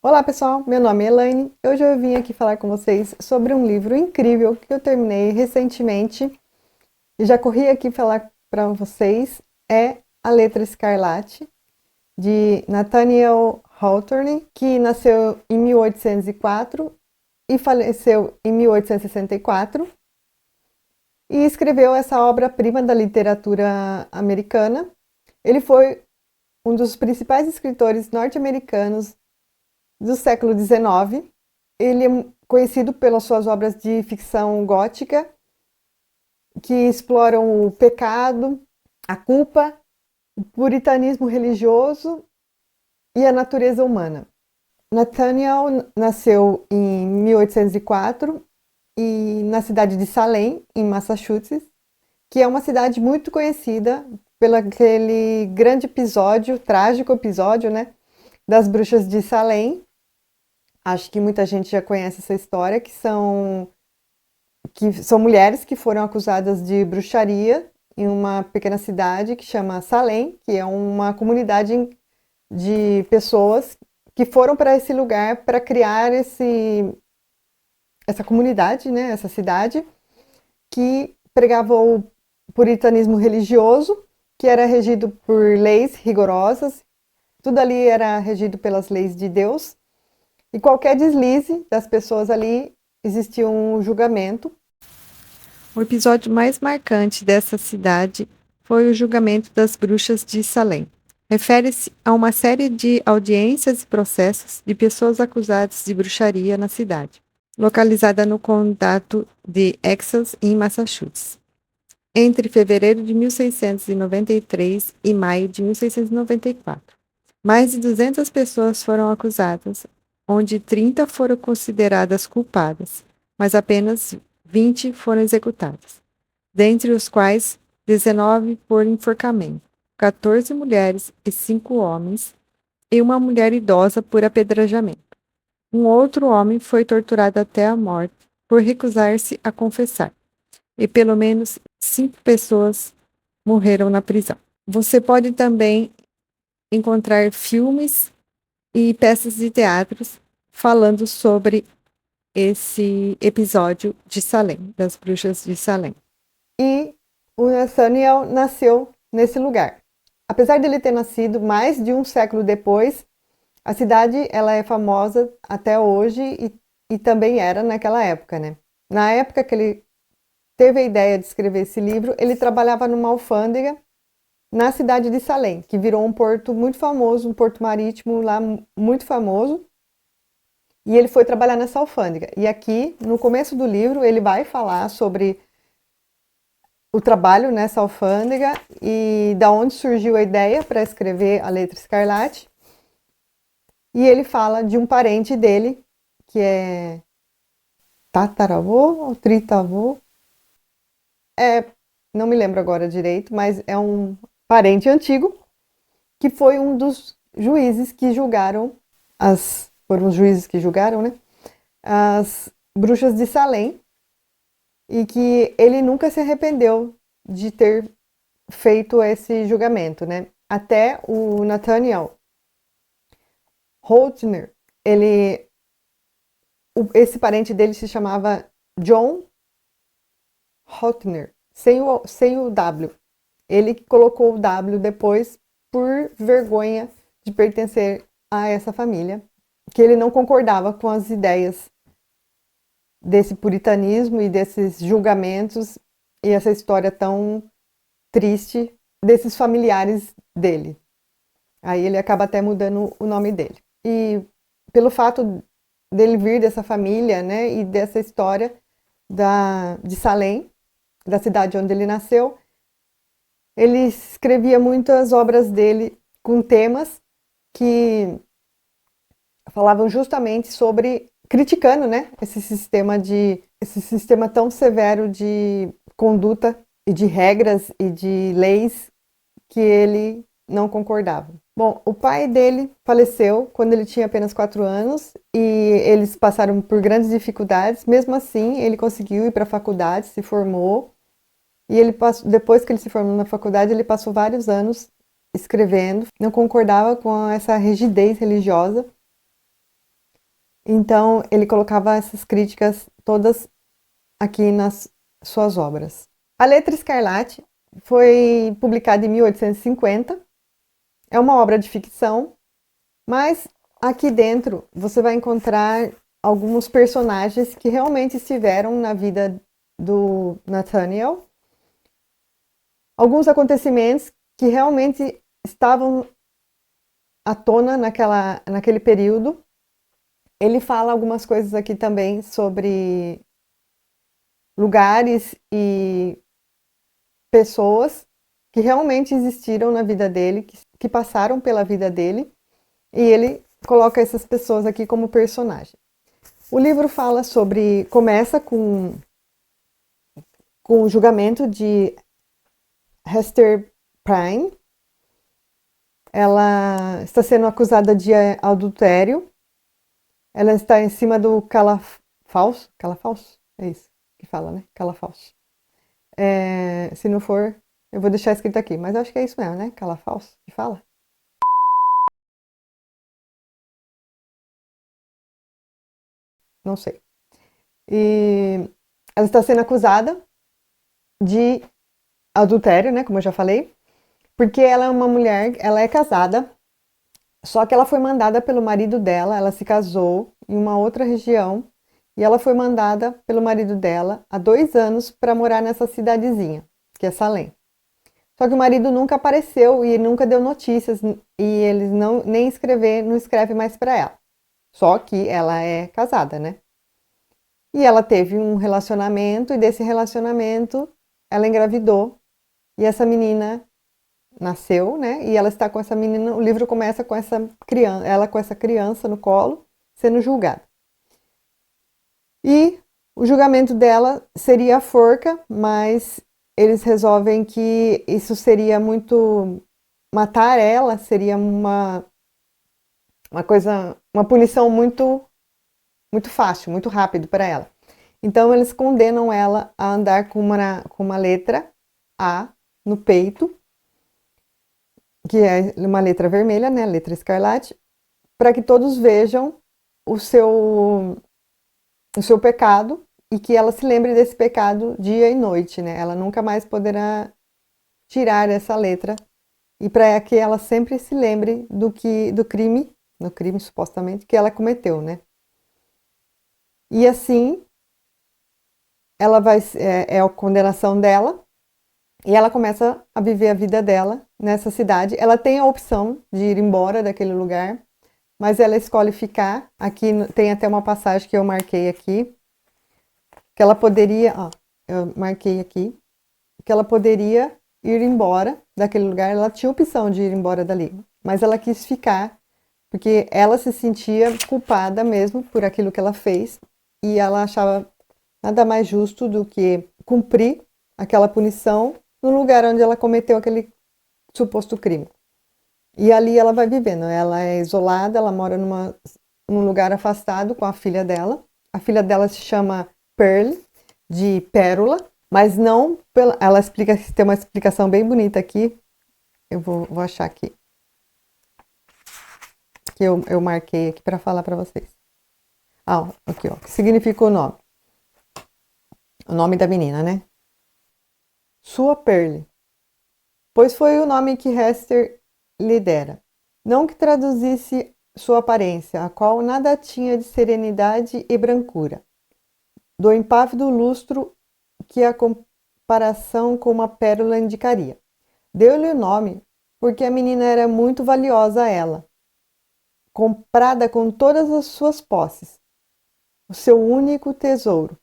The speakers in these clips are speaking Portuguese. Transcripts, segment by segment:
Olá pessoal, meu nome é Elaine. Hoje eu vim aqui falar com vocês sobre um livro incrível que eu terminei recentemente e já corri aqui falar para vocês. É A Letra Escarlate, de Nathaniel Hawthorne, que nasceu em 1804 e faleceu em 1864 e escreveu essa obra-prima da literatura americana. Ele foi um dos principais escritores norte-americanos do século XIX. Ele é conhecido pelas suas obras de ficção gótica, que exploram o pecado, a culpa, o puritanismo religioso e a natureza humana. Nathaniel nasceu em 1804 e na cidade de Salem, em Massachusetts, que é uma cidade muito conhecida pelo aquele grande episódio, trágico episódio, né, das bruxas de Salem. Acho que muita gente já conhece essa história, que são mulheres que foram acusadas de bruxaria em uma pequena cidade que chama Salem, que é uma comunidade de pessoas que foram para esse lugar para criar essa comunidade, né, essa cidade, que pregava o puritanismo religioso, que era regido por leis rigorosas, tudo ali era regido pelas leis de Deus, e qualquer deslize das pessoas ali existia um julgamento. O episódio mais marcante dessa cidade foi o julgamento das bruxas de Salem. Refere-se a uma série de audiências e processos de pessoas acusadas de bruxaria na cidade, localizada no condado de Essex, em Massachusetts, entre fevereiro de 1693 e maio de 1694. Mais de 200 pessoas foram acusadas, onde 30 foram consideradas culpadas, mas apenas 20 foram executadas, dentre os quais 19 por enforcamento, 14 mulheres e 5 homens, e uma mulher idosa por apedrejamento. Um outro homem foi torturado até a morte por recusar-se a confessar, e pelo menos 5 pessoas morreram na prisão. Você pode também encontrar filmes e peças de teatros falando sobre esse episódio de Salem, das bruxas de Salem. E o Nathaniel nasceu nesse lugar. Apesar dele ter nascido mais de um século depois, a cidade ela é famosa até hoje e também era naquela época, né? Na época que ele teve a ideia de escrever esse livro, ele trabalhava numa alfândega na cidade de Salem, que virou um porto muito famoso, um porto marítimo lá muito famoso. E ele foi trabalhar nessa alfândega. E aqui, no começo do livro, ele vai falar sobre o trabalho nessa alfândega e da onde surgiu a ideia para escrever A Letra Escarlate. E ele fala de um parente dele, que é tataravô ou tritavô. Não me lembro agora direito, mas é um parente antigo que foi um dos juízes que julgaram foram os juízes que julgaram, né? As bruxas de Salem, e que ele nunca se arrependeu de ter feito esse julgamento, né? Até o Nathaniel Hawthorne, esse parente dele se chamava John Hawthorne, sem o W. Ele colocou o W depois por vergonha de pertencer a essa família, que ele não concordava com as ideias desse puritanismo e desses julgamentos e essa história tão triste desses familiares dele. Aí ele acaba até mudando o nome dele. E pelo fato dele vir dessa família, né, e dessa história de Salem, da cidade onde ele nasceu, ele escrevia muitas obras dele com temas que falavam justamente sobre criticando, né, esse sistema tão severo de conduta e de regras e de leis que ele não concordava. Bom, o pai dele faleceu quando ele tinha apenas 4 anos e eles passaram por grandes dificuldades. Mesmo assim, ele conseguiu ir para a faculdade, se formou. E depois que ele se formou na faculdade, ele passou vários anos escrevendo. Não concordava com essa rigidez religiosa Então, ele colocava essas críticas todas aqui nas suas obras. A Letra Escarlate foi publicada em 1850. É uma obra de ficção, mas aqui dentro você vai encontrar alguns personagens que realmente estiveram na vida do Nathaniel, alguns acontecimentos que realmente estavam à tona naquele período. Ele fala algumas coisas aqui também sobre lugares e pessoas que realmente existiram na vida dele, que passaram pela vida dele, e ele coloca essas pessoas aqui como personagem. O livro fala sobre, começa com o julgamento de Hester Prynne. Ela está sendo acusada de adultério. Ela está em cima do calafalso. Calafalso? É isso que fala, né? Calafalso. Se não for, eu vou deixar escrito aqui, mas acho que é isso mesmo, né? Calafalso que fala. Não sei. E ela está sendo acusada de adultério, né? Como eu já falei, porque ela é uma mulher, ela é casada, só que ela foi mandada pelo marido dela, ela se casou em uma outra região e ela foi mandada pelo marido dela há 2 anos para morar nessa cidadezinha, que é Salem. Só que o marido nunca apareceu e nunca deu notícias e eles não escreve mais para ela. Só que ela é casada, né? E ela teve um relacionamento e desse relacionamento ela engravidou e essa menina nasceu, né? E ela está com essa menina, o livro começa com essa criança, ela com essa criança no colo, sendo julgada. E o julgamento dela seria a forca, mas eles resolvem que isso seria muito matar ela seria uma coisa, uma punição muito fácil, muito rápido para ela. Então eles condenam ela a andar com uma letra A no peito, que é uma letra vermelha, né, letra escarlate, para que todos vejam o seu pecado e que ela se lembre desse pecado dia e noite, né? Ela nunca mais poderá tirar essa letra e para que ela sempre se lembre do crime, no crime supostamente que ela cometeu, né? E assim ela é a condenação dela e ela começa a viver a vida dela nessa cidade. Ela tem a opção de ir embora daquele lugar, mas ela escolhe ficar. Aqui tem até uma passagem que eu marquei aqui, que ela poderia, ó, eu marquei aqui, que ela poderia ir embora daquele lugar. Ela tinha opção de ir embora dali, mas ela quis ficar porque ela se sentia culpada mesmo por aquilo que ela fez e ela achava nada mais justo do que cumprir aquela punição no lugar onde ela cometeu aquele suposto crime. E ali ela vai vivendo. Ela é isolada, ela mora num lugar afastado com a filha dela. A filha dela se chama Pearl, de Pérola, mas não pela. Ela explica, tem uma explicação bem bonita aqui. Eu vou achar aqui. Que eu marquei aqui para falar para vocês. Ah, aqui, ó. O que significa o nome? O nome da menina, né? Sua Pearl, pois foi o nome que Hester lhe dera. Não que traduzisse sua aparência, a qual nada tinha de serenidade e brancura, do impávido lustro que a comparação com uma pérola indicaria. Deu-lhe o nome porque a menina era muito valiosa a ela, comprada com todas as suas posses, o seu único tesouro.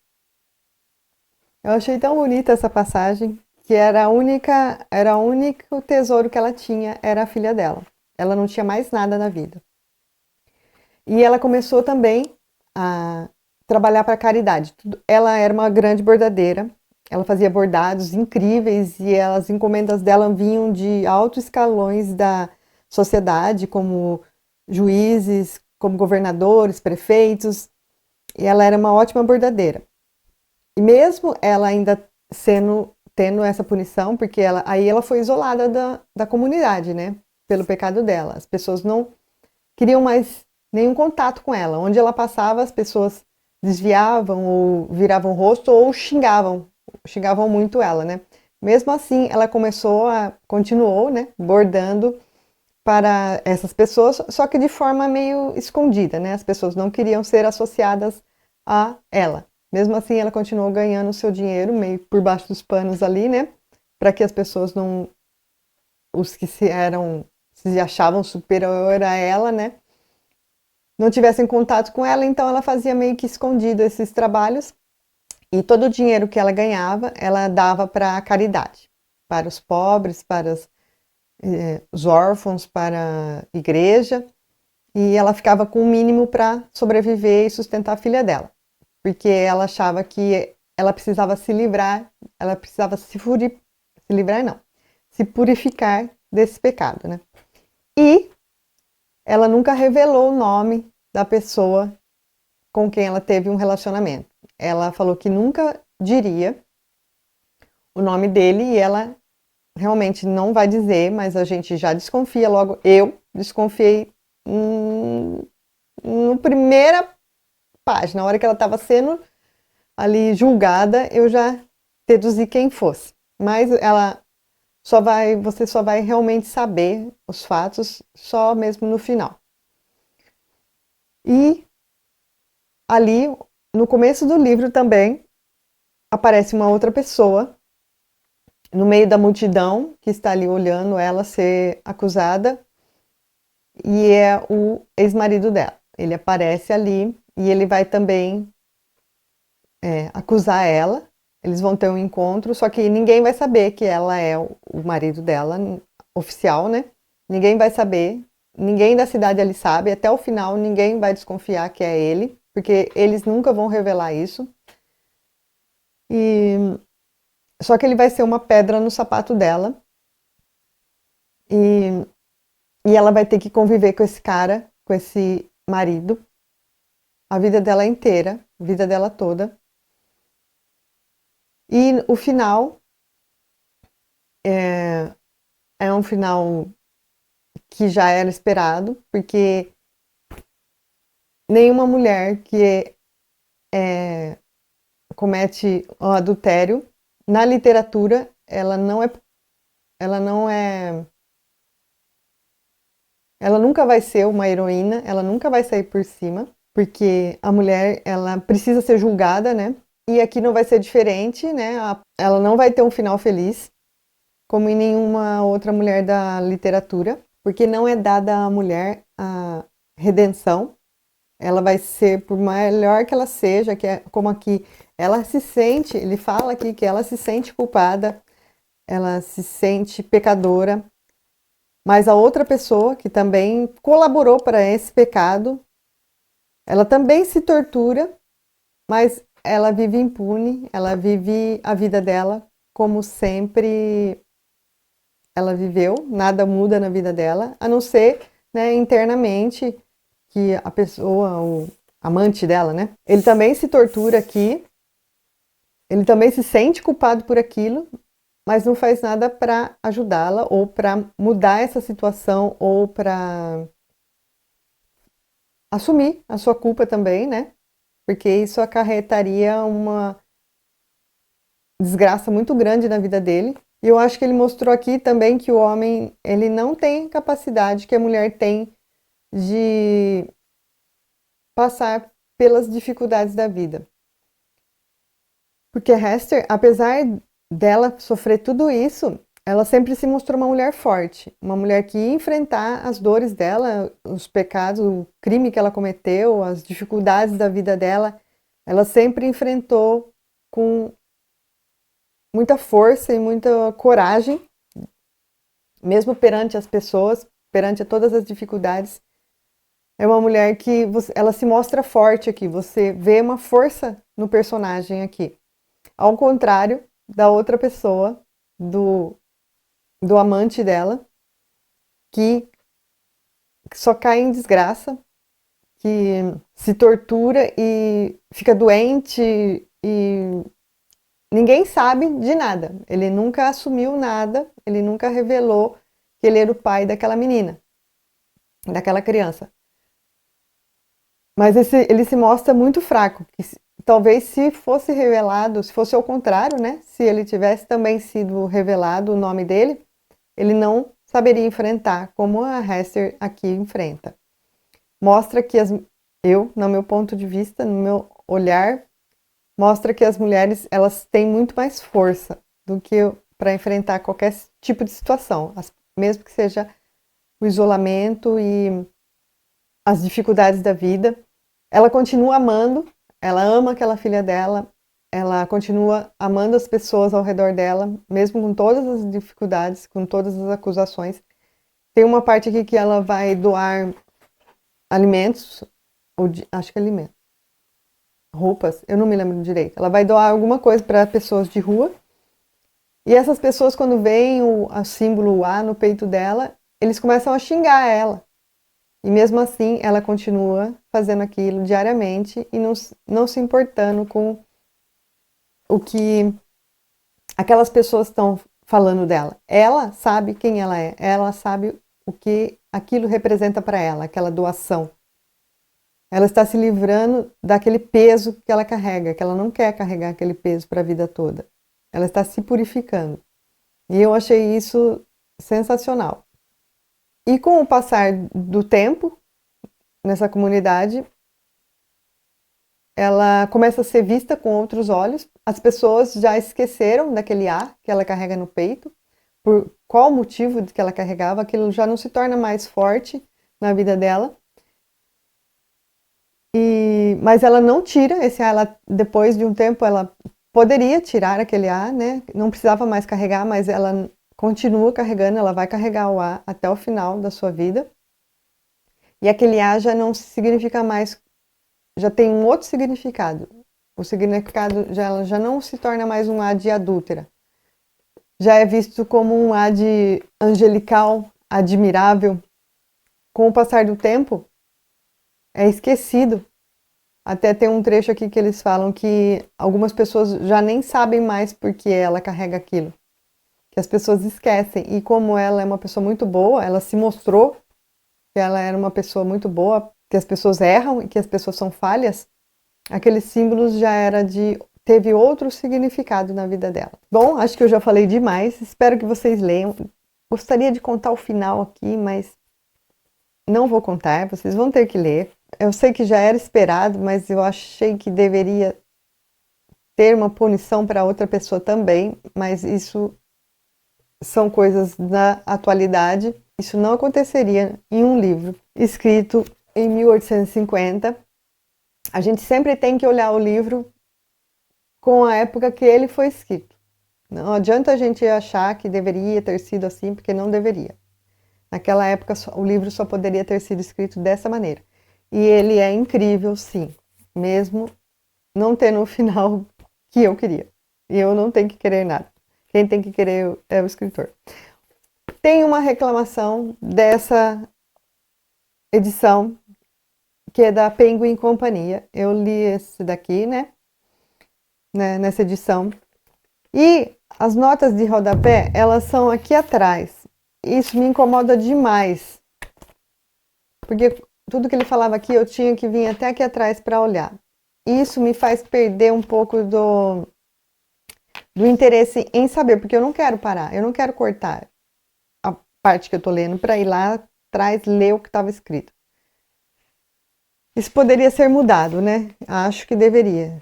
Eu achei tão bonita essa passagem, que era o único tesouro que ela tinha, era a filha dela. Ela não tinha mais nada na vida. E ela começou também a trabalhar para a caridade. Ela era uma grande bordadeira, ela fazia bordados incríveis e as encomendas dela vinham de altos escalões da sociedade, como juízes, como governadores, prefeitos, e ela era uma ótima bordadeira. E mesmo ela ainda tendo essa punição, porque aí ela foi isolada da comunidade, né? Pelo pecado dela. As pessoas não queriam mais nenhum contato com ela. Onde ela passava, as pessoas desviavam ou viravam o rosto ou xingavam muito ela, né? Mesmo assim, ela continuou, né, bordando para essas pessoas, só que de forma meio escondida, né? As pessoas não queriam ser associadas a ela. Mesmo assim, ela continuou ganhando o seu dinheiro meio por baixo dos panos ali, né? Para que as pessoas não, os que se achavam superior a ela, né? Não tivessem contato com ela, então ela fazia meio que escondido esses trabalhos e todo o dinheiro que ela ganhava, ela dava para a caridade, para os pobres, para os órfãos, para a igreja, e ela ficava com o mínimo para sobreviver e sustentar a filha dela, porque ela achava que ela precisava se livrar, ela precisava se livrar não, se purificar desse pecado, né? E ela nunca revelou o nome da pessoa com quem ela teve um relacionamento. Ela falou que nunca diria o nome dele e ela realmente não vai dizer, mas a gente já desconfia logo. Eu desconfiei no primeira página, na hora que ela estava sendo ali julgada, eu já deduzi quem fosse. Mas você só vai realmente saber os fatos só mesmo no final. E ali, no começo do livro também, aparece uma outra pessoa no meio da multidão que está ali olhando ela ser acusada e é o ex-marido dela. Ele aparece ali e ele vai também acusar ela. Eles vão ter um encontro, só que ninguém vai saber que ela é o marido dela, oficial, né? Ninguém vai saber, ninguém da cidade ali sabe, até o final ninguém vai desconfiar que é ele, porque eles nunca vão revelar isso. E só que ele vai ser uma pedra no sapato dela. E, e ela vai ter que conviver com esse cara, com esse marido, a vida dela inteira, a vida dela toda. E o final é um final que já era esperado, porque nenhuma mulher que comete o adultério na literatura, ela nunca vai ser uma heroína, ela nunca vai sair por cima, porque a mulher, ela precisa ser julgada, né? E aqui não vai ser diferente, né? Ela não vai ter um final feliz, como em nenhuma outra mulher da literatura, porque não é dada à mulher a redenção. Ela vai ser, por melhor que ela seja, que é como aqui, ela se sente, ele fala aqui que ela se sente culpada, ela se sente pecadora, mas a outra pessoa que também colaborou para esse pecado, ela também se tortura, mas ela vive impune, ela vive a vida dela como sempre ela viveu, nada muda na vida dela, a não ser, né, internamente, que a pessoa, o amante dela, né, ele também se tortura aqui, ele também se sente culpado por aquilo, mas não faz nada para ajudá-la ou para mudar essa situação ou para assumir a sua culpa também, né? Porque isso acarretaria uma desgraça muito grande na vida dele. E eu acho que ele mostrou aqui também que o homem, ele não tem capacidade que a mulher tem de passar pelas dificuldades da vida. Porque a Hester, apesar dela sofrer tudo isso, ela sempre se mostrou uma mulher forte, uma mulher que ia enfrentar as dores dela, os pecados, o crime que ela cometeu, as dificuldades da vida dela, ela sempre enfrentou com muita força e muita coragem, mesmo perante as pessoas, perante todas as dificuldades. É uma mulher que ela se mostra forte aqui, você vê uma força no personagem aqui. Ao contrário da outra pessoa, do amante dela, que só cai em desgraça, que se tortura e fica doente e ninguém sabe de nada. Ele nunca assumiu nada, ele nunca revelou que ele era o pai daquela menina, daquela criança. Mas ele se mostra muito fraco. Talvez se fosse revelado, se fosse ao contrário, né? Se ele tivesse também sido revelado o nome dele, ele não saberia enfrentar como a Hester aqui enfrenta. Mostra que no meu ponto de vista, no meu olhar, mostra que as mulheres elas têm muito mais força do que para enfrentar qualquer tipo de situação, mesmo que seja o isolamento e as dificuldades da vida. Ela continua amando, ela ama aquela filha dela, ela continua amando as pessoas ao redor dela, mesmo com todas as dificuldades, com todas as acusações. Tem uma parte aqui que ela vai doar alimentos, acho que é alimentos, roupas, eu não me lembro direito. Ela vai doar alguma coisa para pessoas de rua. E essas pessoas, quando veem o símbolo A no peito dela, eles começam a xingar ela. E mesmo assim, ela continua fazendo aquilo diariamente e não se importando com o que aquelas pessoas estão falando dela. Ela sabe quem ela sabe o que aquilo representa para ela, aquela doação. Ela está se livrando daquele peso que ela carrega, que ela não quer carregar aquele peso para a vida toda. Ela está se purificando. E eu achei isso sensacional. E com o passar do tempo, nessa comunidade, ela começa a ser vista com outros olhos. As pessoas já esqueceram daquele A que ela carrega no peito. Por qual motivo que ela carregava, aquilo já não se torna mais forte na vida dela. Mas ela não tira esse A, depois de um tempo ela poderia tirar aquele A, né? Não precisava mais carregar, mas ela continua carregando, ela vai carregar o A até o final da sua vida. E aquele A já não significa mais, já tem um outro significado. O significado já não se torna mais um A de adúltera. Já é visto como um A de angelical, admirável. Com o passar do tempo, é esquecido. Até tem um trecho aqui que eles falam que algumas pessoas já nem sabem mais por que ela carrega aquilo. Que as pessoas esquecem. E como ela é uma pessoa muito boa, ela se mostrou que ela era uma pessoa muito boa, que as pessoas erram e que as pessoas são falhas, aqueles símbolos teve outro significado na vida dela. Bom, acho que eu já falei demais, espero que vocês leiam. Gostaria de contar o final aqui, mas não vou contar, vocês vão ter que ler. Eu sei que já era esperado, mas eu achei que deveria ter uma punição para outra pessoa também, mas isso são coisas da atualidade. Isso não aconteceria em um livro escrito em 1850. A gente sempre tem que olhar o livro com a época que ele foi escrito. Não adianta a gente achar que deveria ter sido assim, porque não deveria. Naquela época, o livro só poderia ter sido escrito dessa maneira. E ele é incrível, sim, mesmo não tendo o final que eu queria. E eu não tenho que querer nada. Quem tem que querer é o escritor. Tem uma reclamação dessa edição, que é da Penguin Companhia. Eu li esse daqui, né, nessa edição. E as notas de rodapé, elas são aqui atrás. Isso me incomoda demais. Porque tudo que ele falava aqui, eu tinha que vir até aqui atrás para olhar. Isso me faz perder um pouco do interesse em saber, porque eu não quero parar, eu não quero cortar a parte que eu estou lendo para ir lá atrás ler o que estava escrito. Isso poderia ser mudado, né? Acho que deveria,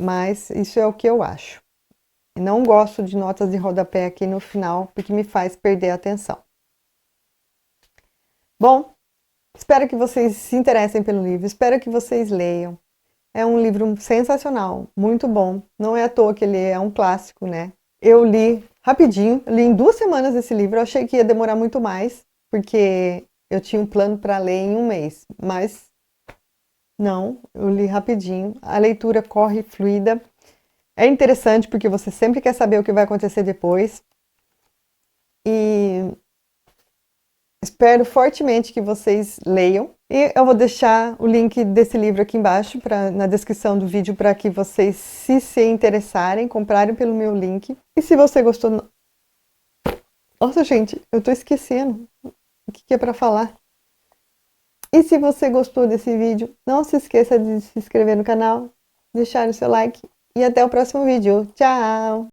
mas isso é o que eu acho. Não gosto de notas de rodapé aqui no final, porque me faz perder a atenção. Bom, espero que vocês se interessem pelo livro, espero que vocês leiam. É um livro sensacional, muito bom. Não é à toa que ele é um clássico, né? Eu li rapidinho, li em 2 semanas esse livro. Eu achei que ia demorar muito mais, porque eu tinha um plano para ler em um mês. Mas não, eu li rapidinho. A leitura corre fluida. É interessante porque você sempre quer saber o que vai acontecer depois. E espero fortemente que vocês leiam. E eu vou deixar o link desse livro aqui embaixo, na descrição do vídeo, para que vocês, se interessarem, comprarem pelo meu link. E se você gostou... Nossa, gente, eu tô esquecendo o que é para falar. E se você gostou desse vídeo, não se esqueça de se inscrever no canal, deixar o seu like e até o próximo vídeo. Tchau!